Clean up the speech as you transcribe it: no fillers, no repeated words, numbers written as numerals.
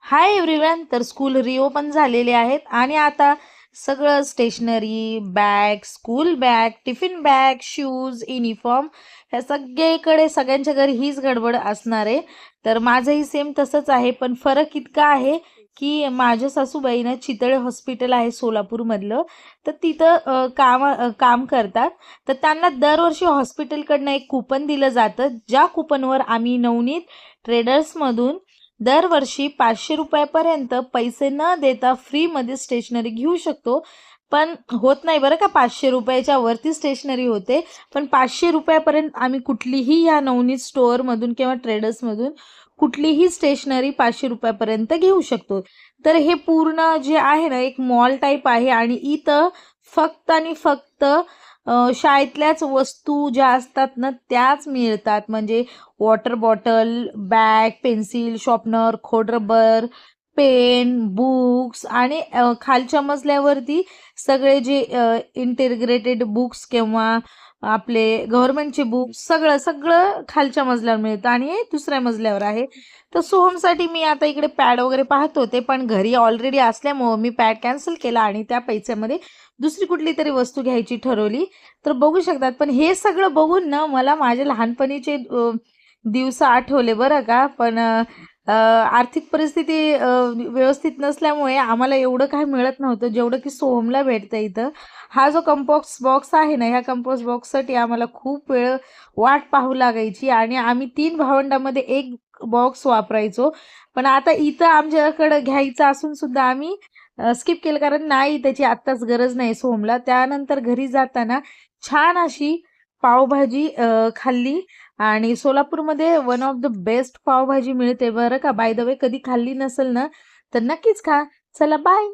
हाय everyone. तर school reopen झालेले आहेत आणि आता सगळं stationery, bag, school bag, tiffin bag, shoes, uniform ह्या सगळीकडे सगळ्यांच्या घरी हीच गडबड असणार आहे. तर माझंही सेम तसंच आहे, पण फरक इतका आहे की माझ्या सासूबाईनं चितळे हॉस्पिटल आहे सोलापूरमधलं, तर तिथं काम करतात. तर त्यांना दरवर्षी हॉस्पिटलकडनं एक कुपन दिलं जातं, ज्या कुपनवर आम्ही नवनीत ट्रेडर्समधून दरवर्षी 500 रुपयापर्यंत पैसे न देता फ्रीमध्ये स्टेशनरी घेऊ शकतो. पण होत नाही बरं का, 500 रुपयाच्या वरती स्टेशनरी होते. पण 500 रुपयापर्यंत आम्ही कुठलीही या नवनीत स्टोअरमधून किंवा ट्रेडर्समधून कुठलीही स्टेशनरी 500 रुपयापर्यंत घेऊ शकतो. तर हे पूर्ण जे आहे ना, एक मॉल टाईप आहे आणि इथं फक्त आणि फक्त शाळेतल्याच वस्तू ज्या असतात ना त्याच मिळतात. म्हणजे water bottle, bag, pencil, sharpener, खोडरबर, पेन, बुक्स आणि खालच्या मजल्यावरती सगळे जे इंटिग्रेटेड बुक्स किंवा आपले गव्हर्नमेंटचे बुक्स सगळं सगळं खालच्या मजल्यावर मिळतं आणि हे दुसऱ्या मजल्यावर आहे. तर सोहमसाठी मी आता इकडे पॅड वगैरे पाहत होते, पण घरी ऑलरेडी असल्यामुळं मी पॅड कॅन्सल केला आणि त्या पैशामध्ये दुसरी कुठली तरी वस्तू घ्यायची ठरवली. तर बघू शकतात, पण हे सगळं बघून ना मला माझ्या लहानपणीचे दिवस आठवले बरं का. पण आर्थिक परिस्थिती व्यवस्थित नसल्यामुळे आम्हाला एवढं काही मिळत नव्हतं जेवढं की सोहमला भेटतं इथं. हा जो कंपोस्ट बॉक्स आहे ना, ह्या कंपोस्ट बॉक्ससाठी आम्हाला खूप वेळ वाट पाहावी लागायची आणि आम्ही 3 भावंडामध्ये एक बॉक्स वापरायचो. पण आता इथं आमच्याकडं घ्यायचं असून सुद्धा आम्ही स्किप केलं, कारण नाही त्याची आत्ताच गरज नाही सोहमला. त्यानंतर घरी जाताना छान अशी पावभाजी खाल्ली आणि सोलापूरमध्ये one of the best pav bhaji मिळते बरं का. बाय द वे, कधी खाल्ली नसेल ना तर नक्कीच खा. चला बाय.